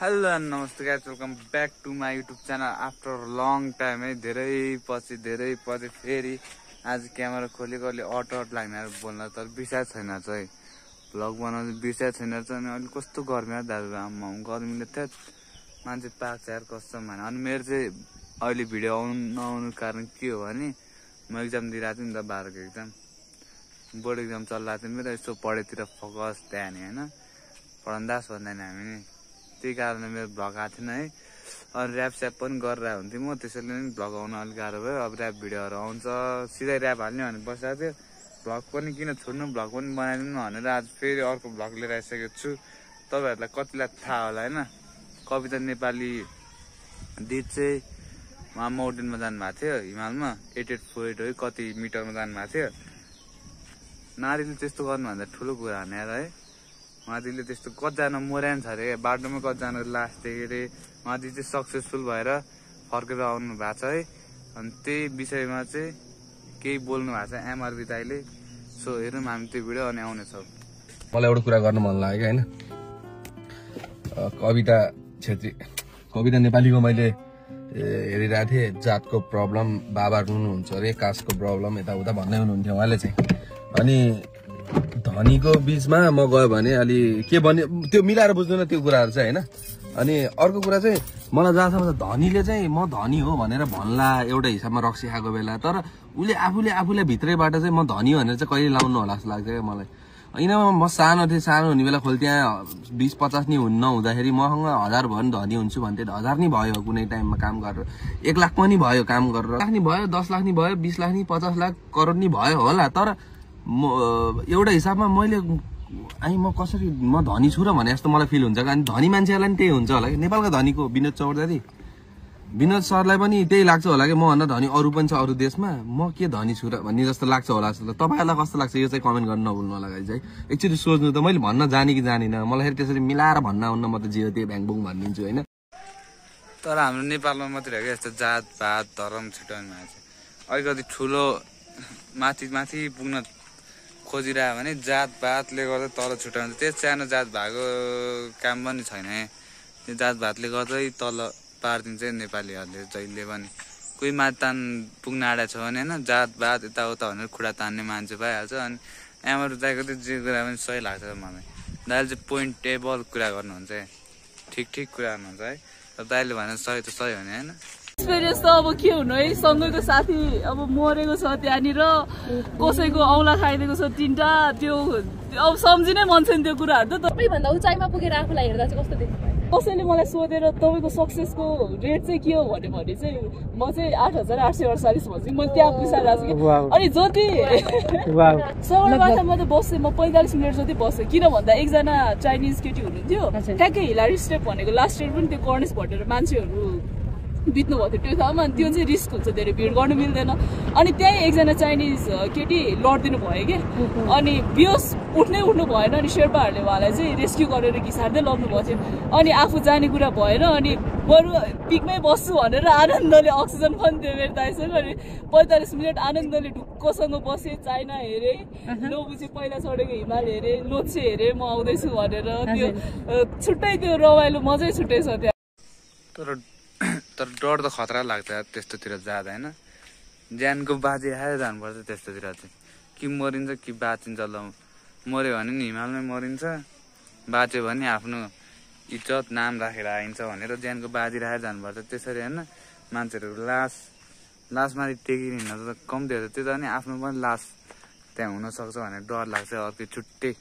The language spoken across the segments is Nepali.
Hello and namaste guys, welcome back to my YouTube channel after long time है। धेरै पछि फेरि आज क्यामेरा खोलेको अलि अट लाग्ने बोल्न तर बिर्सेको छैन चाहिँ भ्लग बनाउनु बिर्सेको छैन चाहिँ। अनि अहिले कस्तो गर्मी दाजु आम्मा गर्मीले त मान्छे पाक्छ यार कस्तो भने। अनि मेरो चाहिँ अहिले भिडियो नआउनु कारण के हो भने म एक्जाम दिइरहेको थिएँ नि त, 12को एक्जाम बोर्ड एक्जाम चलिरहेको थियो मेरो। यसो पढाइतिर फोकस ध्यान होइन, पढन्दास भन्दैन हामी नि, त्यही कारणले मेरो भ्लग आएको थिएन है। अनि ऱ्याप स्याप पनि गरेर हुन्थेँ म, त्यसैले नै भ्लग आउनु अलिक गाह्रो भयो। अब ऱ्याप भिडियोहरू आउँछ सिधै ऱ्याप हाल्ने भनेर बसेको थियो। भ्लग पनि किन छोड्नु, भ्लग पनि बनाइदिनु भनेर आज फेरि अर्को भ्लग लिएर आइसकेको छु। तपाईँहरूलाई कतिलाई थाहा होला होइन, कविता नेपाली दिद चाहिँ उहाँ माउन्टेनमा जानुभएको थियो, हिमालमा 8848 हो कति मिटरमा जानुभएको थियो। नारीले त्यस्तो गर्नुभन्दा ठुलो कुरा हो यार है। उहाँदिले त्यस्तो कतिजना मर्यान छ अरे, बाटोमा कतिजना लास देखेँ अरे। उहाँदि चाहिँ सक्सेसफुल भएर फर्केर आउनु भएको छ है। अनि त्यही विषयमा चाहिँ केही बोल्नु भएको छ एमआरबी दाइले। सो हेरौँ हामी त्यो भिडियो अनि आउनेछौँ। मलाई एउटा कुरा गर्न मन लाग्यो होइन, कविता छेत्री कविता नेपालीको मैले हेरिरहेको थिएँ। जातको प्रब्लम, बाबा रुनुहुन्छ अरे, कास्टको प्रब्लम यताउता भन्दै हुनुहुन्थ्यो उहाँले चाहिँ। अनि धनीको बिचमा म गयो भने अलि के भन्ने त्यो मिलाएर बुझ्दैन त्यो कुराहरू चाहिँ होइन। अनि अर्को कुरा चाहिँ मलाई जहाँसम्म धनीले चाहिँ म धनी हो भनेर भन्ला एउटा हिसाबमा रक्सी खाएको बेला, तर उसले आफूले भित्रैबाट चाहिँ म धनी भनेर चाहिँ कहिले लाउनु होला जस्तो लाग्छ क्या मलाई। होइन म सानो थिएँ, सानो हुने बेला खोल्थेँ 20-50 नि हुन्न हुँदाखेरि मसँग 1000 भयो भने धनी हुन्छु भन्थेँ। 1000 नि भयो कुनै टाइममा काम गरेर, 1 लाख पनि भयो काम गरेर, 1 लाख नि भयो, 10 लाख नि भयो, 20 लाख नि, 50 लाख करोड नि भयो होला। तर म एउटा हिसाबमा मैले म कसरी म धनी छु र भने जस्तो मलाई फिल हुन्छ। अनि धनी मान्छेहरूलाई नि त्यही हुन्छ होला कि। नेपालका धनीको विनोद चौधरी, विनोद सरलाई पनि त्यही लाग्छ होला कि मभन्दा धनी अरू पनि छ अरू देशमा, म के धनी छु र भन्ने जस्तो लाग्छ होला जस्तो। तपाईँहरूलाई कस्तो लाग्छ यो चाहिँ कमेन्ट गर्न नभुल्नु होला गाइज है। एकचोटि सोच्नु त, मैले भन्न जाने कि जानिनँ, मलाई फेरि त्यसरी मिलाएर भन्न आउन्न, म त जे त्यो भ्याङबुङ भनिदिन्छु होइन। तर हाम्रो नेपालमा मात्रै हो क्या यस्तो जातपात धर्म छुट्याउने मान्छे। अलिकति ठुलो माथि पुग्न खोजिरह्यो भने जातपातले गर्दा तल छुट्याउँछ। त्यो सानो जात भएको काम पनि छैन है, त्यो जातभातले गर्दै तल पारिदिन्छ नेपालीहरूले जहिले पनि। कोही माथि तान पुग्न आँटेको छ भने होइन, जातभात यताउता भनेर खुट्टा तान्ने मान्छे पाइहाल्छ। अनि एमआर दाइको चाहिँ जे कुरा पनि सही लाग्छ मलाई। दाइले चाहिँ पोइन्टेबल कुरा गर्नुहुन्छ है, ठिक कुरा गर्नुहुन्छ है। तर दाइले भने सही त सही हो नि होइन। एक्सपिरियन्स त अब के हुनु है, सँगैको साथी अब मरेको छ त्यहाँनिर, कसैको औला खाइदिएको छ 3टा, त्यो अब सम्झिनै मन छैन त्यो कुराहरू त। सबैभन्दा उचाइमा पुगेर आफूलाई हेर्दा चाहिँ कस्तो देख्नु भयो? कसैले मलाई सोधेर तपाईँको सक्सेसको रेट चाहिँ के हो भने चाहिँ म चाहिँ 8848 भन्छु, मैले त्यहाँ पुगिसकेको छु कि। अनि जति सगरमाथा म त बसेँ, म 45 मिनट जति बसेँ। किन भन्दा एकजना चाइनिज केटी हुनुहुन्थ्यो, ठ्याक्कै हिलारी स्टेप भनेको लास्ट स्टेप पनि त्यो कर्नेस भटेर मान्छेहरू बित्नु भएको थियो त्यो ठाउँमा। अनि त्यो चाहिँ रिस्क हुन्छ, धेरै भिड गर्नु मिल्दैन। अनि त्यहीँ एकजना चाइनिज केटी लडिदिनु भयो कि। अनि बिहोस उठ्नु भएन। अनि शेर्पाहरूले उहाँलाई चाहिँ रेस्क्यु गरेर घिसार्दै लग्नु भएको थियो। अनि आफू जाने कुरा भएन, अनि बरु पिकमै बस्छु भनेर आनन्दले अक्सिजन पनि थियो मेरो दाइसँग। अनि 45 मिनट आनन्दले ढुक्कसँग बसेँ, चाइना हेरेँ, लोबुची पहिला चढेको हिमाल हेरेँ, लोच्छे हेरेँ, म आउँदैछु भनेर। त्यो छुट्टै त्यो रमाइलो मजै छुट्टै छ त्यहाँ। तर डर त खतरा लाग्छ त्यस्तोतिर जाँदा होइन। ज्यानको बाजी आएर जानुपर्छ त्यस्तोतिर चाहिँ, कि मरिन्छ कि बाँचिन्छ। ल मऱ्यो भने नि हिमालमै मरिन्छ, बाँच्यो भने आफ्नो इज्जत नाम राखेर आइन्छ भनेर ज्यानको बाजी राखेर जानुपर्छ। त्यसरी होइन मान्छेहरू लासमाथि टेकिने त कम्ती हो त्यो त। अनि आफ्नो पनि लास त्यहाँ हुनसक्छ भनेर डर लाग्छ। अर्कै छुट्टै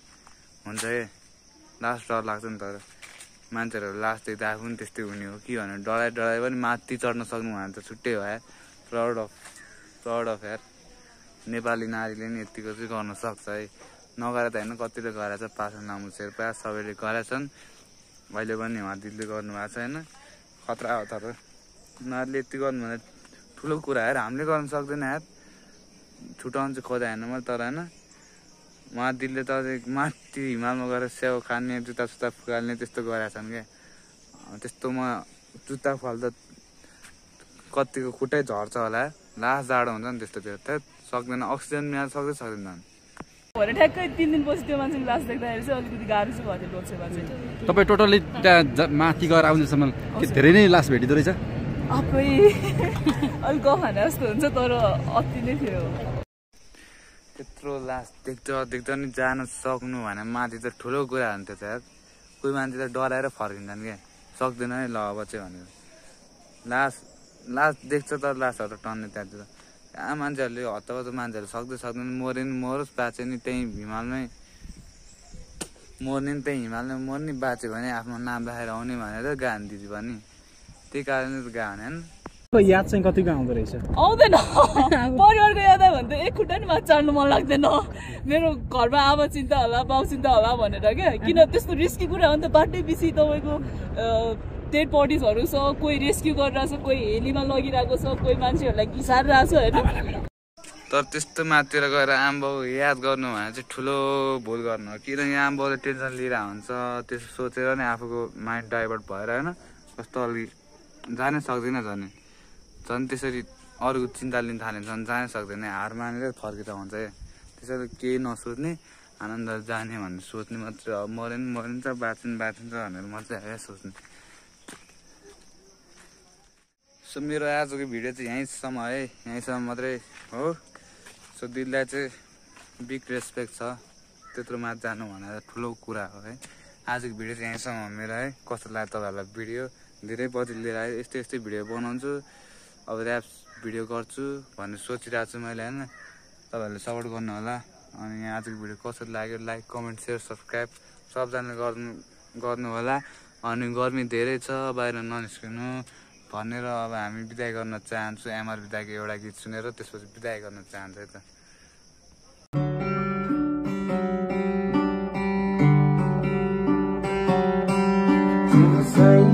हुन्छ है, लास डर लाग्छ नि। तर मान्छेहरू लास्ट देख्दा आफू पनि त्यस्तै हुने हो कि भनेर डराइ पनि माथि चढ्न सक्नु भने त छुट्टै हो यार। प्राउड अफ यार, नेपाली नारीले नि यतिको चाहिँ गर्न सक्छ है। नगरेर त होइन, कतिले गरेछ, पासाङ लामु शेर्पा सबैले गरेछन्, अहिले पनि उहाँ दिदीले गर्नुभएको छ होइन। खतरा हो, तर उनीहरूले यति गर्नु भने ठुलो कुरा यार। हामीले गर्न सक्दैन यार, छुट्याउनु चाहिँ खोजेन मैले। तर होइन उहाँ दिदीले त माथि हिमालमा गएर स्याउ खाने, जुत्ता फुकाल्ने त्यस्तो गरेका छन् क्या। त्यस्तोमा जुत्ता फुकाल्दा कतिको खुट्टै झर्छ होला, लास जाडो हुन्छ नि त्यस्तोतिर त सक्दैन। अक्सिजन मिलाएर सक्दैन। भने ठ्याक्कै 3 दिनपछि त्यो मान्छेको लास देख्दाखेरि चाहिँ अलिकति गाह्रो चाहिँ भयो लोछेमा चाहिँ। तपाईँ टोटल्ली त्यहाँ माथि गएर आउनेसम्म धेरै नै लास भेटिँदो रहेछ? आफै अलिक गफाने जस्तो हुन्छ तर अति नै थियो। त्यत्रो लास देख्दा नि जान सक्नु भने माथि त ठुलो कुरा हुन्थ्यो त यार। कोही मान्छे त डराएर फर्किन्छन् क्या, सक्दैन है ल अब चाहिँ भनेर। लास देख्छ तर लासहरू टन्ने त्यहाँतिर कहाँ मान्छेहरूले हत्तपत्त मान्छेहरू सक्दैन मरे नि मरोस् बाँचे नि त्यहीँ हिमालमै मर्ने नि त्यहीँ हिमालमै मर्ने बाँच्यो भने आफ्नो नाम राखेर आउने भनेर गान दिदी पनि त्यही कारणले त गाने याद चाहिँ कतिको आउँदो रहेछ? आउँदैन परिवारको याद आयो भने त एक खुट्टा नि माथि चढ्नु मन लाग्दैन। मेरो घरमा आमा चिन्ता होला बाउ चिन्ता होला भनेर क्या, किन त्यस्तो रिस्की कुरा हो नि त। बाटै पछि तपाईँको डेड बडिजहरू छ, कोही रेस्क्यु गरिरहेको छ, कोही हेलीमा लगिरहेको छ, कोही मान्छेहरूलाई घिसारिरहेको छ होइन। तर त्यस्तो माथितिर गएर आमाबाउ याद गर्नु भने चाहिँ ठुलो भुल गर्नु हो। किनकि आमाबाउले टेन्सन लिइरहेको हुन्छ, त्यसो सोचेर नै आफूको माइन्ड डाइभर्ट भएर होइन कस्तो अलि जानै सक्दैन झन् त्यसरी अरूको चिन्ता लिन थाल्यो झन् जानै सक्दैन, हार मानेर फर्किँदा हुन्छ क्या। त्यसरी केही नसोच्ने आनन्द जाने भनेर सोच्ने मात्रै अब मरिन्छ बाँचिन्छ भनेर मात्रै सोच्ने। सो मेरो आजको भिडियो चाहिँ यहीँसम्म है, यहीँसम्म मात्रै हो। सो दिदीलाई चाहिँ बिग रेस्पेक्ट छ, त्यत्रो माथि जानु भनेर ठुलो कुरा हो है। आजको भिडियो चाहिँ यहीँसम्म हो मेरो है। कस्तो लाग्यो तपाईँहरूलाई भिडियो? धेरै पछि लिएर आयो, यस्तै भिडियो बनाउँछु, अब ऱ्याप भिडियो गर्छु भन्ने सोचिरहेको छु मैले होइन। तपाईँहरूले सपोर्ट गर्नु होला। अनि आजको भिडियो कस्तो लाग्यो लाइक कमेन्ट सेयर सब्सक्राइब सबजनाले गर्नु होला। अनि गर्मी धेरै छ बाहिर ननिस्किनु भनेर अब हामी बिदाई गर्न चाहन्छु। एमआर बिदाईको एउटा गीत सुनेर त्यसपछि बिदाई गर्न चाहन्छु है त। Say,